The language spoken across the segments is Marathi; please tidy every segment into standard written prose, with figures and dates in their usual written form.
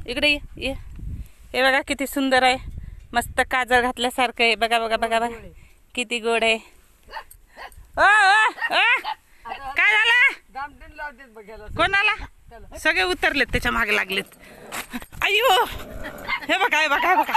इकडे ये. हे बघा किती सुंदर आहे, मस्त काजळ घातल्यासारखं आहे. बघा बघा बघा बघा किती गोड आहे. काय झालं? कोणाला? सगळे उतरलेत त्याच्या मागे लागलेत. अयो हे बघा हे बघा हे बघा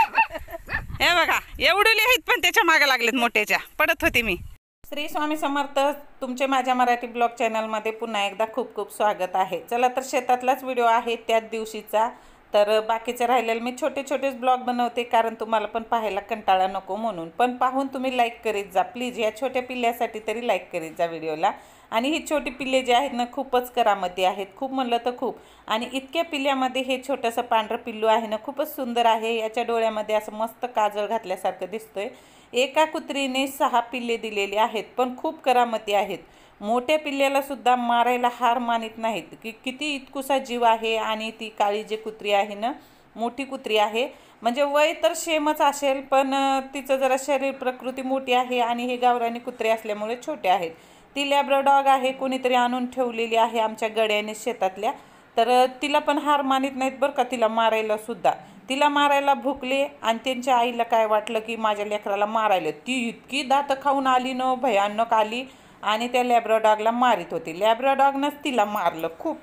हे बघा एवढे आहेत पण त्याच्या मागे लागलेत मोठ्याच्या. पडत होते मी. श्री स्वामी समर्थ. तुमचे माझ्या मराठी ब्लॉग चॅनलमध्ये पुन्हा एकदा खूप खूप स्वागत आहे. चला तर शेतातलाच व्हिडिओ आहे त्याच दिवशीचा. तर बाकीचे राहिलेले मी छोटे छोटेच ब्लॉग बनवते कारण तुम्हाला पण पाहायला कंटाळा नको म्हणून. पण पाहून तुम्ही लाईक करीत जा प्लीज. या छोट्या पिल्ल्यासाठी तरी लाईक करीत जा व्हिडिओला. आणि ही छोटी पिल्ले जे आहेत ना खूपच करामती आहेत, खूप म्हणलं तर खूप. आणि इतक्या पिल्ल्यामध्ये हे छोटंसं पांढरं पिल्लू आहे ना खूपच सुंदर आहे. याच्या डोळ्यामध्ये असं मस्त काजळ घातल्यासारखं दिसतोय. एका कुत्रीने 6 पिल्ले दिलेली आहेत पण खूप करामती आहेत. मोठ्या पिल्ल्याला सुद्धा मारायला हार मानित नाहीत की किती इतकुसा जीव आहे. आणि ती काळी जी कुत्री आहे ना मोठी कुत्री आहे, म्हणजे वय तर सेमच असेल पण तिचं जरा शरीर प्रकृती मोठी आहे आणि हे गावरानी कुत्रे असल्यामुळे छोटे आहेत. ती लॅब्राडॉग आहे, कोणीतरी आणून ठेवलेली आहे आमच्या गड्याने शेतातल्या. तर तिला पण हार मानित नाहीत बरं का तिला मारायला सुद्धा. तिला मारायला भुकले आणि त्यांच्या आईला काय वाटलं की माझ्या लेकराला मारायला. ती इतकी दात खाऊन आली न भयानक आली आणि त्या लॅब्राडॉगला मारित होती. लॅब्राडॉगनंच तिला मारलं खूप.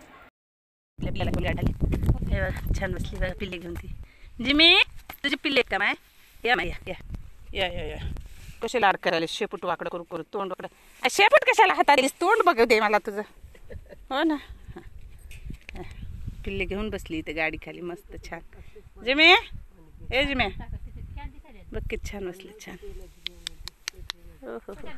छान बसली बघा पिल्ले घेऊन ती. जिमी तुझी पिल्ले का माय? या माय या या या या कसे लाड करायला. शेपूट वाकडं करू करू तोंड वाकडं. शेपूट कशाला हाताला तोंड बघ दे मला तुझं. हो ना पिल्ले घेऊन बसली इथे गाडी खाली मस्त छान. जिमे ए जिमे बघ किती छान बसली छान.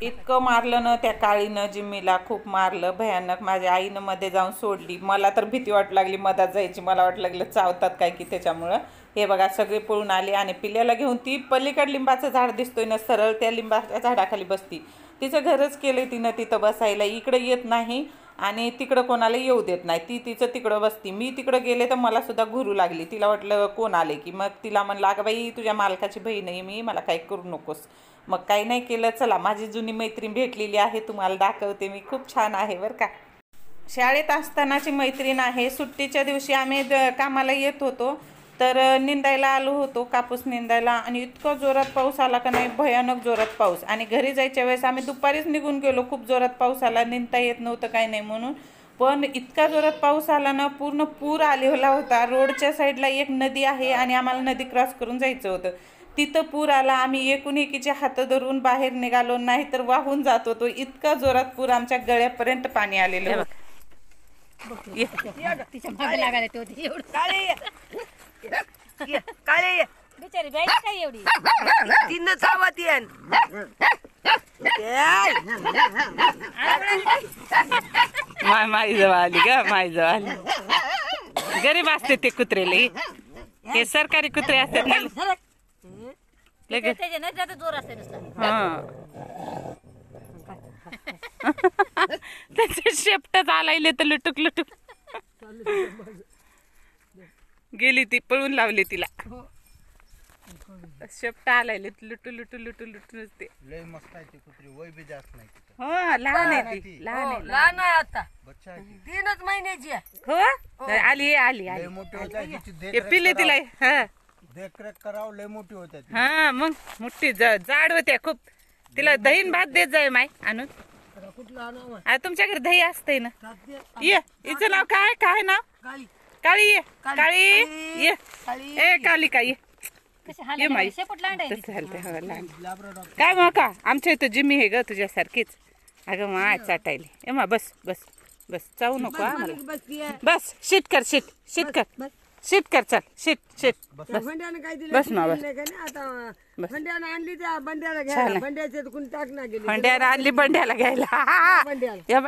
इतकं मारलं ना त्या काळीनं जिम्मीला, खूप मारलं भयानक. माझ्या आईनं मध्ये जाऊन सोडली. मला तर भीती वाटू लागली मधात जायची. मला वाटलं लागलं चावतात काय की त्याच्यामुळं. हे बघा सगळे पळून आले आणि पिल्ल्याला घेऊन ती पलीकड लिंबाचं झाड दिसतोय ना सरळ त्या लिंबाच्या झाडाखाली बसती. तिचं घरच केलंय तिनं तिथं बसायला. इकडं येत नाही आणि तिकडं कोणाला येऊ देत नाही. ती तिचं तिकडं बसती. मी तिकडं गेले तर मला सुद्धा घुरू लागली. तिला वाटलं कोण आले की मग तिला म्हणलं अगं बाई तुझ्या मालकाची बहीण आहे मी, मला काही करू नकोस. मग काही नाही केलं. चला माझी जुनी मैत्रीण भेटलेली आहे, तुम्हाला दाखवते मी. खूप छान आहे बरं का. शाळेत असतानाची मैत्रीण आहे. सुट्टीच्या दिवशी आम्ही कामाला येत होतो तर निंदायला आलो होतो, कापूस निंदायला. आणि इतकं जोरात पाऊस आला का नाही, भयानक जोरात पाऊस. आणि घरी जायच्या वेळेस आम्ही दुपारीच निघून गेलो. खूप जोरात पाऊस आला, निंदता येत नव्हतं काही नाही म्हणून. पण इतका जोरात पाऊस आला ना पूर्ण पूर आलेला होता. रोडच्या साईडला एक नदी आहे आणि आम्हाला नदी क्रॉस करून जायचं होतं. तिथं पूर आला. आम्ही एकूण एकीचे हात धरून बाहेर निघालो, नाही तर वाहून जात होतो. इतका जोरात पूर आमच्या गळ्यापर्यंत पाणी आलेलं. बिचारी बाई काय एवढी तीन चावत येन माई जवळ आली ग, माई जवळ आली. गरीब असते ते कुत्रेले, हे सरकारी कुत्रे असतात ना लगेच. जोर असते त्याचे शेपटच आलायले तर लुटुक लुटुक गेली ती, पळून लावली तिला. शेपट आलायले लुटू लुटू लुटू लुटू नसते. लय मस्त आहे ती कुत्री, वय बी जास्त नाही तिचं. हो लहान आहे ती, लहान आहे. लहान आहे आता, बच्चा आहे ती. 3च महिन्याची आहे. हो आली आली लय आली. मोठी होत आहे हिची हे पिल्ले तिला. हा देखरेख करावं, लय मोठी होत आहे. हा मग मोठी जाड होत्या खूप. तिला दहीन भात देत जाय माय आणून. आता तुमच्या घरी दही असतंय ना. ये हिचं नाव काय? काय नाव? काळी काळी. ये काळी ये. ए काली काय ये माई. शेपूट लांड आहे. तसं हलते हो लहान. काय मग का आमच्या इथं जिम्मी आहे ग तुझ्यासारखीच. अगं माय चाटायली. ए मा बस बस बस चावू नको आम्हाला. बस शीट कर, शीट शीट कर, शीट कर. चल शीट शीट बंड्यानं काय दिलं बस ना बस. आता बंड्यानं आणली त्या बंड्याला घ्यायला. बंड्याचे कोणी टाकणार गेली. बंड्याला आणली बंड्याला घ्यायला. बंड्याला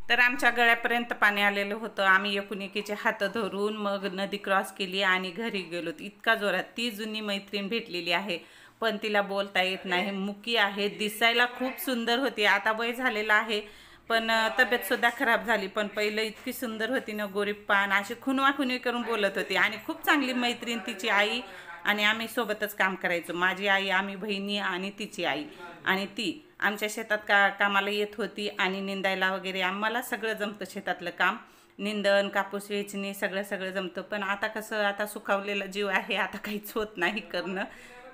तर आमच्या गळ्यापर्यंत पाणी आलेलं होतं. आम्ही एकूण एकीचे हात धरून मग नदी क्रॉस केली आणि घरी गेलो. इतका जोरात. ती जुनी मैत्रीण भेटलेली आहे पण तिला बोलता येत नाही. मुकी आहे, दिसायला खूप सुंदर होती. आता वय झालेलं आहे पण तब्येत सुद्धा खराब झाली. पण पहिलं इतकी सुंदर होती ना, गोरीब पान अशी खुनवा खुनवी करून बोलत होती. आणि खूप चांगली मैत्रीण तिची आई आणि आम्ही सोबतच काम करायचो. माझी आई, आम्ही बहिणी आणि तिची आई. आणि ती आमच्या शेतात कामाला येत होती आणि निंदायला वगैरे आम्हाला सगळं जमतं शेतातलं काम. निंदण कापूस वेचणी सगळं सगळं जमतं. पण आता कसं आता सुखावलेला जीव आहे, आता काहीच होत नाही करणं.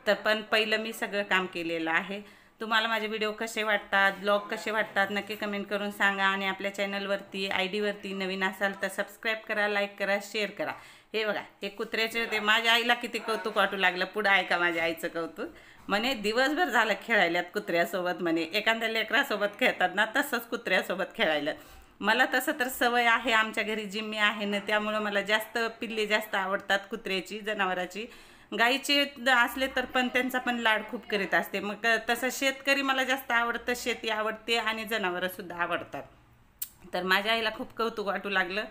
तर पण पहिलं मी सगळं काम केलेलं आहे. तुम्हाला माझे व्हिडिओ कसे वाटतात, ब्लॉग कसे वाटतात नक्की कमेंट करून सांगा. आणि आपल्या चॅनलवरती ID वरती नवीन असाल तर सबस्क्राईब करा, लाईक करा, शेअर करा. हे बघा हे कुत्र्याचे ते माझ्या आईला किती कौतुक वाटू लागलं. पुढं ऐका माझ्या आईचं कौतुक. म्हणे दिवसभर झालं खेळायल्यात कुत्र्यासोबत. म्हणे एखाद्या लेकरासोबत खेळतात ना तसंच कुत्र्यासोबत खेळायल्यात. मला तसं तर सवय आहे, आमच्या घरी जिम्मी आहे ना, त्यामुळं मला जास्त पिल्ले जास्त आवडतात कुत्र्याची, जनावराची. गाईचे असले तर पण त्यांचा पण लाड खूप करीत असते. मग तसं शेतकरी मला जास्त आवडतं, शेती आवडते आणि जनावरंसुद्धा आवडतात. तर माझ्या आईला खूप कौतुक वाटू लागलं.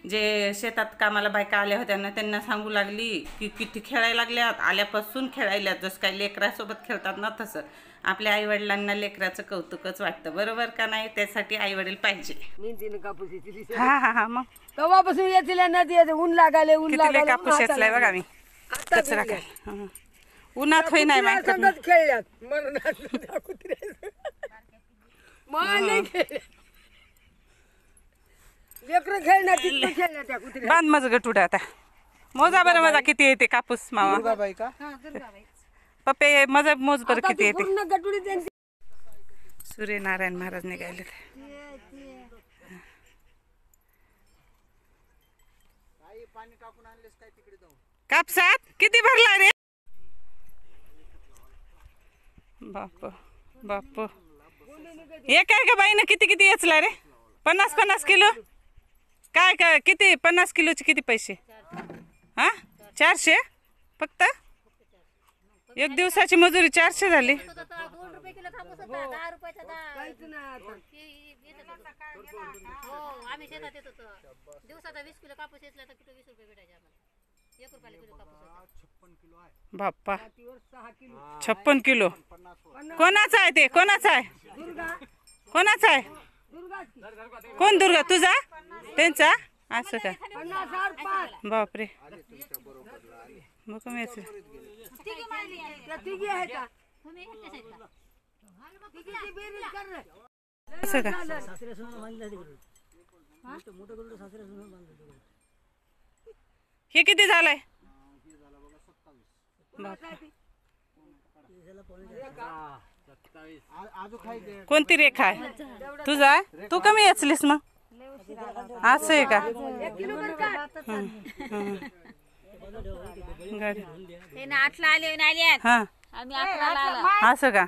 जे शेतात कामाला बायका आल्या होत्या ना त्यांना सांगू लागली की किती खेळायला लागल्यात, आल्यापासून खेळायल्यात. जसं काही लेकरासोबत खेळतात ना तसं आपल्या आईवडिलांना लेकराचं कौतुकच वाटतं. बरोबर का नाही? त्यासाठी आईवडील पाहिजे. मेहनतीनं कापूस येतील हा मग तेव्हापासून येतील नदी येते. ऊन लागाले ऊन किती लय लागाले कापूस येतलाय बघा मी. कचरा काय उन्हात होई नाही माहिती. संगत खेळल्यात म्हणून कुत्र्या मान नाही खेळल्या. लेकरं खेळण्यात तितकं खेळल्या त्या कुत्र्या. बांध मज गटुडा आता. मोजा बरं माझा किती येते कापूस मावा. दुर्गाबाई का? पप्पे मजा मोज बरं आता किती ती येते. पूर्ण गटुडी त्यांची. सूर्यनारायण महाराज निघाले. पाणी टाकून आणलेस काय तिकडे जाऊन? कापसात किती भरला रे बाप बाप. हे काय का बाईनं किती किती येचला रे? 50 किलो. काय काय किती 50 किलोचे किती पैसे? हा 400 फक्त. एक दिवसाची मजुरी 400 झाली. 2 रुपये किलो कापूस होता, 10 रुपयाचा हो आम्ही शेतात येत होतो. दिवसाचा 20 किलो कापूस येतला तर किलो 20 रुपये भेटायचे आम्हाला. 1 रुपयाला किलो कापूस होता. 56 किलो आहे. बाप्पा 6 56 किलो. किलो. कोणाचा आहे ते? कोणाचा आहे? कोणाचा आहे? कोण दुर्गा? तुझा? त्यांचा? असं का? 50 बापरे मुकम याच. त्या तिघी आहेत का? तुम्ही एकटेच आहेत का? तिघीची बेरीज कर रे. असं का? हे किती झालंय? कोणती रेखा आहे तुझा? तू कमी याचलीस मग. असं आहे का? ते ना 8ला आले ना आले. हा आम्ही 11ला आला. असं का?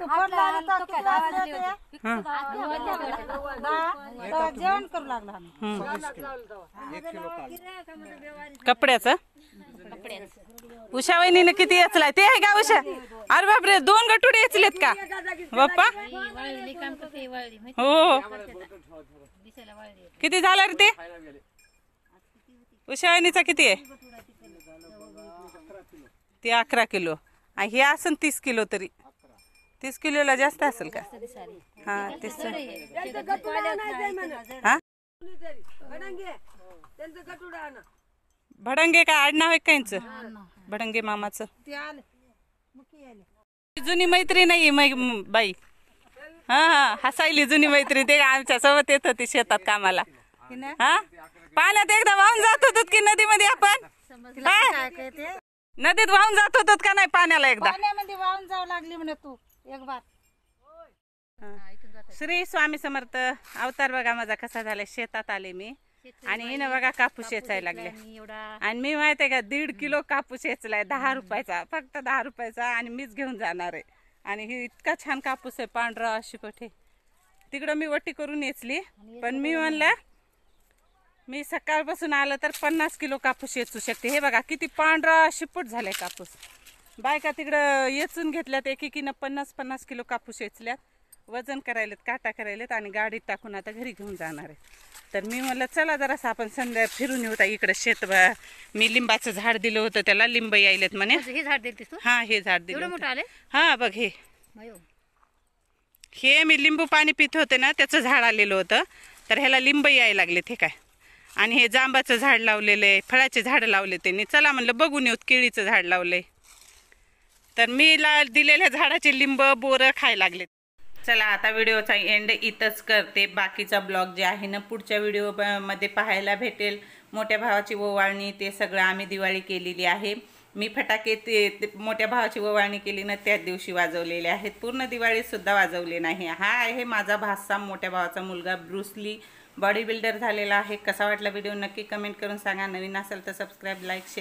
जेवण करू लागला. कपड्याचं उषा वहिनीने किती याचलाय ते आहे का उषा? अरे बापरे 2 गटुडे याचलेत का बाप्पा? वळली काम करते वळली. हो दिसायला वळली. किती झाला रे ते? उषा वहिनीचा किती आहे? ते 11 किलो. आणि हे असेल 30 किलो. तरी 30 किलोला जास्त असेल का? हा 30. हा भडंगे काय आडनाव आहे काहींचं? भडंगे मामाचं. जुनी मैत्री नाही बाई. हा हसायली जुनी मैत्री. ते आमच्या सोबत येत होती शेतात कामाला. हा पाण्यात एकदा वाहून जात होत की नदीमध्ये आपण? नदीत वाहून जात होत का नाही पाण्याला? एकदा पाण्यामध्ये वाहून जाऊ लागली म्हणे तू एक बार. श्री स्वामी समर्थ. अवतार बघा माझा कसा झालाय. शेतात आले मी आणि हिनं बघा कापूस वेचायला लागले. आणि मी माहित आहे का 1.5 किलो कापूस वेचलाय 10 रुपयाचा. फक्त 10 रुपयाचा. आणि मीच घेऊन जाणार आहे. आणि ही इतका छान कापूस आहे पांढरा शिकोठे. तिकडं मी वटी करून वेचली. पण मी म्हणलं मी सकाळपासून आलं तर 50 किलो कापूस वेचू शकते. हे बघा किती पांढरा शिपूट झालाय कापूस. बायका तिकडं येचून घेतल्यात. एकेकीनं 50 किलो कापूस वेचल्यात. वजन करायलेत, काटा करायलेत आणि गाडीत टाकून आता घरी घेऊन जाणार आहे. तर मी म्हणलं चला जरासं आपण संध्या फिरून येऊ. इकडे शेत मी लिंबाचं झाड दिलं होतं त्याला लिंब यायलेत म्हणे. हे झाड दिलतीस तू? हा हे झाड दिलं मोठं आले. हा बघ हे मी लिंबू पाणी पित होते ना त्याचं झाड आलेलं होतं. तर ह्याला लिंब यायला लागलेत. हे काय? आणि हे जांबाचं झाड लावलेलं आहे. फळाचे झाड लावले त्यांनी. चला म्हणलं बघून येऊ. केळीचं झाड लावलंय. तर मी दिलेल्या झाडाचे लिंब बोरं खायला लागलेत. चला आता व्हिडिओचा एंड इथंच करते. बाकीचा ब्लॉग जे आहे ना पुढच्या व्हिडिओ मध्ये पाहायला भेटेल. मोठ्या भावाची ओवाळणी ते सगळं आम्ही दिवाळी केलेली आहे. मी फटाके ते मोठ्या भावाची ओवाळणी केली ना त्याच दिवशी वाजवलेले आहेत. पूर्ण दिवाळीत सुद्धा वाजवले नाही. हा आहे माझा भाचा, मोठ्या भावाचा मुलगा ब्रुसली, बॉडी बिल्डर झालेला आहे. कसा वाटला व्हिडिओ नक्की कमेंट करून सांगा. नवीन असेल तर सबस्क्राईब, लाईक, शेअर